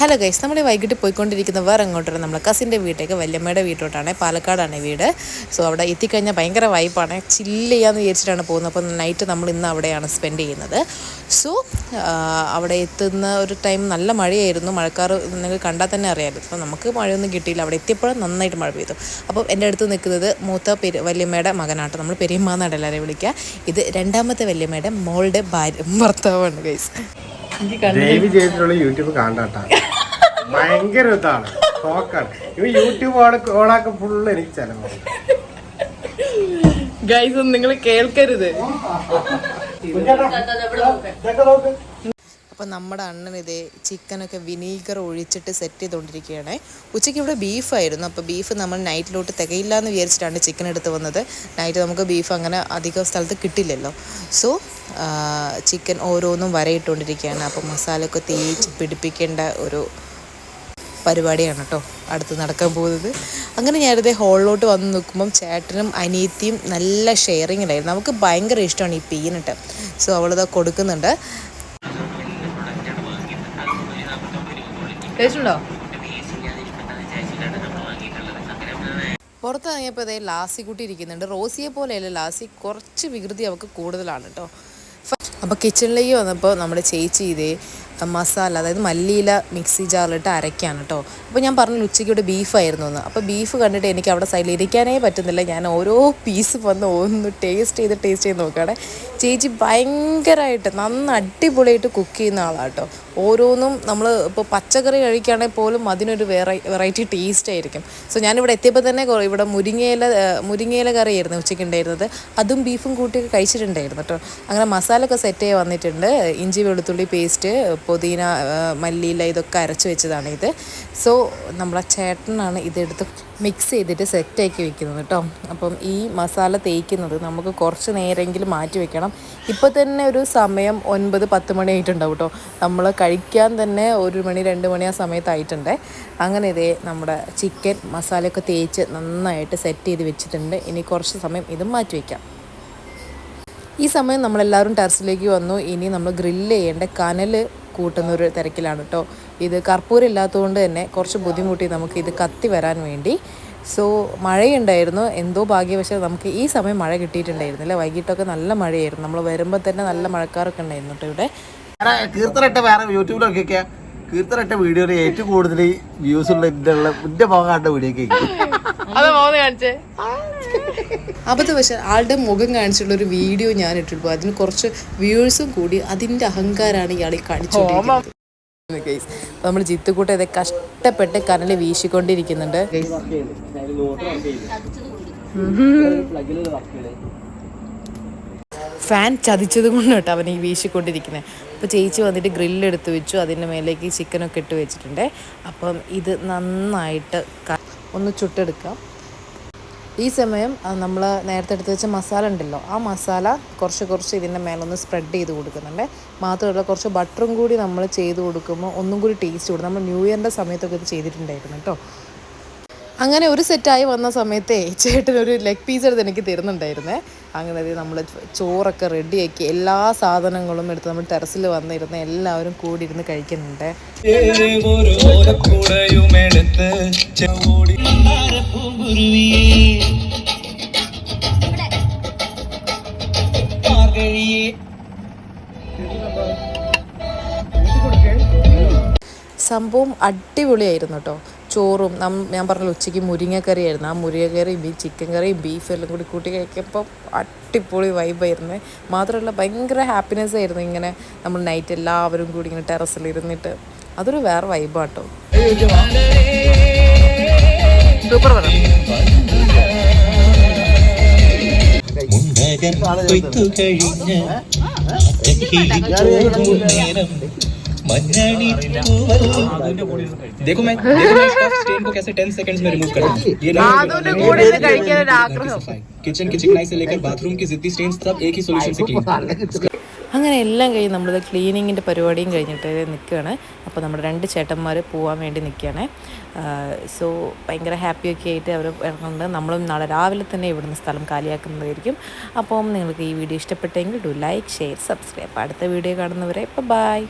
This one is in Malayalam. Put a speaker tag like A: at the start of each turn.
A: ഹലോ ഗൈസ്, നമ്മൾ വൈകിട്ട് പോയിക്കൊണ്ടിരിക്കുന്ന വേറെ എങ്ങോട്ടാണ് നമ്മളെ കസിൻ്റെ വീട്ടിലേക്ക്, വല്യമ്മയുടെ വീട്ടോട്ടാണ്. പാലക്കാടാണ് വീട്. സോ അവിടെ എത്തിക്കഴിഞ്ഞാൽ ഭയങ്കര വൈബാണ്. ചില്ല് ചെയ്യാമെന്ന് വിചാരിച്ചിട്ടാണ് പോകുന്നത്. അപ്പോൾ നൈറ്റ് നമ്മൾ ഇന്ന് അവിടെയാണ് സ്പെൻഡ് ചെയ്യുന്നത്. സോ അവിടെ എത്തുന്ന ഒരു ടൈം നല്ല മഴയായിരുന്നു. മഴക്കാർ നിങ്ങൾക്ക് കണ്ടാൽ തന്നെ അറിയാമല്ലോ. അപ്പോൾ നമുക്ക് മഴയൊന്നും കിട്ടിയില്ല. അവിടെ എത്തിയപ്പോഴും നന്നായിട്ട് മഴ പെയ്തു. അപ്പോൾ എൻ്റെ അടുത്ത് നിൽക്കുന്നത് മൂത്ത വല്യമ്മയുടെ മകനാട്ടോ. നമ്മൾ പെരിയമ്മ എന്നാണ് എല്ലാവരെയും വിളിക്കുക. ഇത് രണ്ടാമത്തെ വല്യമ്മയുടെ മോളുടെ ഭർത്താവാണ് ഗൈസ്.
B: യൂട്യൂബ് കാണാട്ടാ, ഭയങ്കര ഇതാണ് നോക്കാണ്. ഇവ യൂട്യൂബ് ഓണാക്കാൻ ഫുള്ള് എനിക്ക് ചെലവാണ്
A: ഗൈസ്, ഒന്നും നിങ്ങൾ കേൾക്കരുത്. അപ്പോൾ നമ്മുടെ അണ്ണൻ ഇതേ ചിക്കനൊക്കെ വിനീഗർ ഒഴിച്ചിട്ട് സെറ്റ് ചെയ്തുകൊണ്ടിരിക്കുകയാണ്. ഉച്ചയ്ക്ക് ഇവിടെ ബീഫായിരുന്നു. അപ്പോൾ ബീഫ് നമ്മൾ നൈറ്റിലോട്ട് തികയില്ല എന്ന് വിചാരിച്ചിട്ടാണ് ചിക്കൻ എടുത്ത് വന്നത്. നൈറ്റ് നമുക്ക് ബീഫ് അങ്ങനെ അധികം സ്ഥലത്ത് കിട്ടില്ലല്ലോ. സോ ചിക്കൻ ഓരോന്നും വരയിട്ടുകൊണ്ടിരിക്കുകയാണ്. അപ്പോൾ മസാലയൊക്കെ തേച്ച് പിടിപ്പിക്കേണ്ട ഒരു പരിപാടിയാണ് കേട്ടോ അടുത്ത് നടക്കാൻ പോകുന്നത്. അങ്ങനെ ഞാനിതേ ഹോളിലോട്ട് വന്ന് നിൽക്കുമ്പം ചേട്ടനും അനിയത്തിയും നല്ല ഷെയറിങ് ഉണ്ടായിരുന്നു. നമുക്ക് ഭയങ്കര ഇഷ്ടമാണ് ഈ പീനട്ട്. സോ അവളിത് കൊടുക്കുന്നുണ്ട്. കഴിച്ചിട്ടുണ്ടോ? പുറത്തിറങ്ങിയപ്പോൾ ഇതേ ലാസി കുട്ടി ഇരിക്കുന്നുണ്ട്. റോസിയെ പോലെയല്ല ലാസി, കുറച്ച് വികൃതി അവൾക്ക് കൂടുതലാണ് കേട്ടോ. അപ്പോൾ കിച്ചണിലേക്ക് വന്നപ്പോൾ നമ്മുടെ ചേച്ചി ഇതേ മസാല, അതായത് മല്ലിയില മിക്സി ജാറിലിട്ട് അരയ്ക്കാണ് കേട്ടോ. അപ്പോൾ ഞാൻ പറഞ്ഞു ഉച്ചയ്ക്ക് ഇവിടെ ബീഫായിരുന്നു എന്ന്. അപ്പോൾ ബീഫ് കണ്ടിട്ട് എനിക്ക് അവിടെ സൈഡിൽ ഇരിക്കാനേ പറ്റുന്നില്ല. ഞാൻ ഓരോ പീസ് വന്ന് ഒന്ന് ടേസ്റ്റ് ചെയ്ത് നോക്കുകയാണ്. ചേച്ചി ഭയങ്കരമായിട്ട് അടിപൊളിയായിട്ട് കുക്ക് ചെയ്യുന്ന ആളാണ് കേട്ടോ. ഓരോന്നും നമ്മൾ ഇപ്പോൾ പച്ചക്കറി കഴിക്കുകയാണെങ്കിൽ പോലും അതിനൊരു വെറൈറ്റി ടേസ്റ്റ് ആയിരിക്കും. സോ ഞാനിവിടെ എത്തിയപ്പോൾ തന്നെ ഇവിടെ മുരിങ്ങയില കറിയായിരുന്നു ഉച്ചയ്ക്ക് ഉണ്ടായിരുന്നത്. അതും ബീഫും കൂട്ടിയൊക്കെ കഴിച്ചിട്ടുണ്ടായിരുന്നു കേട്ടോ. അങ്ങനെ മസാലയൊക്കെ സെറ്റ് ചെയ്ത് വന്നിട്ടുണ്ട്. ഇഞ്ചി വെളുത്തുള്ളി പേസ്റ്റ്, പുതിന, മല്ലിയില ഇതൊക്കെ അരച്ച് വെച്ചതാണ് ഇത്. സോ നമ്മളെ ചേട്ടനാണ് ഇതെടുത്ത് മിക്സ് ചെയ്തിട്ട് സെറ്റാക്കി വെക്കുന്നത് കേട്ടോ. അപ്പം ഈ മസാല തേക്കുന്നത് നമുക്ക് കുറച്ച് നേരമെങ്കിലും മാറ്റി വെക്കണം. ഇപ്പോൾ തന്നെ ഒരു സമയം 9-10 മണി ആയിട്ടുണ്ടാവും കേട്ടോ. നമ്മൾ കഴിക്കാൻ തന്നെ 1 മണി 2 മണി ആ സമയത്തായിട്ടുണ്ട്. അങ്ങനെ ഇതേ നമ്മുടെ ചിക്കൻ മസാലയൊക്കെ തേച്ച് നന്നായിട്ട് സെറ്റ് ചെയ്ത് വെച്ചിട്ടുണ്ട്. ഇനി കുറച്ച് സമയം ഇതും മാറ്റി വയ്ക്കാം. ഈ സമയം നമ്മളെല്ലാവരും ടെറസിലേക്ക് വന്നു. ഇനി നമ്മൾ ഗ്രില്ല് ചെയ്യേണ്ട കനൽ കൂട്ടുന്നൊരു തിരക്കിലാണ് കേട്ടോ. ഇത് കർപ്പൂരം ഇല്ലാത്തതുകൊണ്ട് തന്നെ കുറച്ച് ബുദ്ധിമുട്ടി നമുക്ക് ഇത് കത്തി വരാൻ വേണ്ടി. സോ മഴയുണ്ടായിരുന്നു. എന്തോ ഭാഗ്യവശാൽ നമുക്ക് ഈ സമയം മഴ കിട്ടിയിട്ടുണ്ടായിരുന്നില്ല. വൈകിട്ടൊക്കെ നല്ല മഴയായിരുന്നു. നമ്മൾ വരുമ്പോൾ തന്നെ നല്ല മഴക്കാറൊക്കെ ഉണ്ടായിരുന്നു കേട്ടോ ഇവിടെ.
B: കീർത്തനട്ട വേറെ യൂട്യൂബിലൊക്കെ കീർത്തനട്ട വീഡിയോ ഏറ്റവും കൂടുതൽ വ്യൂസ് ഉള്ള ഇതിന്റെ ഭാഗമായിട്ട് വീഡിയോ
A: കാണിച്ചേ. അബദ്ധവശാൽ ആളുടെ മുഖം കാണിച്ചുള്ള ഒരു വീഡിയോ ഞാൻ ഇട്ടിട്ടു. അതിന് കുറച്ച് വ്യൂവേഴ്സും കൂടി അതിൻ്റെ അഹങ്കാരമാണ് ഇയാൾ കാണിച്ചുകൊണ്ടിരിക്കുന്നത്. നമ്മൾ ജിത്തുകൂട്ട് ഇതേ കഷ്ടപ്പെട്ട് കനൽ വീശിക്കൊണ്ടിരിക്കുന്നുണ്ട്. ഫാൻ ചതിച്ചത് കൊണ്ട് കേട്ടോ അവൻ ഈ വീശിക്കൊണ്ടിരിക്കുന്നത്. അപ്പോൾ ചേച്ചി വന്നിട്ട് ഗ്രില്ലെടുത്ത് വെച്ചു. അതിൻ്റെ മേലേക്ക് ചിക്കനൊക്കെ ഇട്ട് വെച്ചിട്ടുണ്ട്. അപ്പം ഇത് നന്നായിട്ട് ഒന്ന് ചുട്ടെടുക്കാം. ഈ സമയം നമ്മൾ നേരത്തെ എടുത്ത് വെച്ച മസാല ഉണ്ടല്ലോ, ആ മസാല കുറച്ച് ഇതിൻ്റെ മേലൊന്ന് സ്പ്രെഡ് ചെയ്ത് കൊടുക്കുന്നുണ്ട്. മാത്രമല്ല കുറച്ച് ബട്ടറും കൂടി നമ്മൾ ചെയ്ത് കൊടുക്കുമ്പോൾ ഒന്നും കൂടി ടേസ്റ്റ് കൂടും. നമ്മൾ ന്യൂ ഇയറിൻ്റെ സമയത്തൊക്കെ ഇത് ചെയ്തിട്ടുണ്ടായിരുന്നു കേട്ടോ. അങ്ങനെ ഒരു സെറ്റായി വന്ന സമയത്തേ ചേട്ടനൊരു ലെഗ് പീസ് എടുത്ത് എനിക്ക് തരുന്നുണ്ടായിരുന്നേ. അങ്ങനെ നമ്മൾ ചോറൊക്കെ റെഡിയാക്കി എല്ലാ സാധനങ്ങളും എടുത്ത് നമ്മൾ ടെറസിൽ വന്നിരുന്ന് എല്ലാവരും കൂടി ഇരുന്ന് കഴിക്കുന്നുണ്ട്. സംഭവം അടിപൊളിയായിരുന്നു കേട്ടോ. ചോറും ഞാൻ പറഞ്ഞ ഉച്ചയ്ക്ക് മുരിങ്ങക്കറിയായിരുന്നു. ആ മുരിങ്ങക്കറിയും ഈ ചിക്കൻ കറിയും ബീഫ് എല്ലാം കൂടി കൂട്ടി കഴിക്കുമ്പോൾ അടിപൊളി വൈബായിരുന്നു. മാത്രമല്ല ഭയങ്കര ഹാപ്പിനെസ് ആയിരുന്നു. ഇങ്ങനെ നമ്മൾ നൈറ്റ് എല്ലാവരും കൂടി ഇങ്ങനെ ടെറസിൽ ഇരുന്നിട്ട് അതൊരു വേറെ വൈബാട്ടോ. സൂപ്പർ പറ.
C: देखो मैं इसका स्टेन को कैसे 10 सेकंड्स में रिमूव करता हूं। ये किचन की चिकनाई से लेकर बाथरूम की जितनी स्टेन्स सब एक ही सॉल्यूशन से क्लीन।
A: അങ്ങനെ എല്ലാം കഴിഞ്ഞ് നമ്മളിത് ക്ലീനിങ്ങിൻ്റെ പരിപാടിയും കഴിഞ്ഞിട്ട് നിൽക്കുകയാണ്. അപ്പോൾ നമ്മുടെ 2 ചേട്ടന്മാർ പോകാൻ വേണ്ടി നിൽക്കുകയാണ്. സോ ഭയങ്കര ഹാപ്പിയൊക്കെ ആയിട്ട് അവർ ഇറങ്ങുന്നുണ്ട്. നമ്മളും നാളെ രാവിലെ തന്നെ ഇവിടുന്ന് സ്ഥലം കാലിയാക്കുന്നതായിരിക്കും. അപ്പം നിങ്ങൾക്ക് ഈ വീഡിയോ ഇഷ്ടപ്പെട്ടെങ്കിൽ ഡു ലൈക്ക്, ഷെയർ, സബ്സ്ക്രൈബ്. അടുത്ത വീഡിയോ കാണുന്നവരെ ഇപ്പോൾ ബൈ.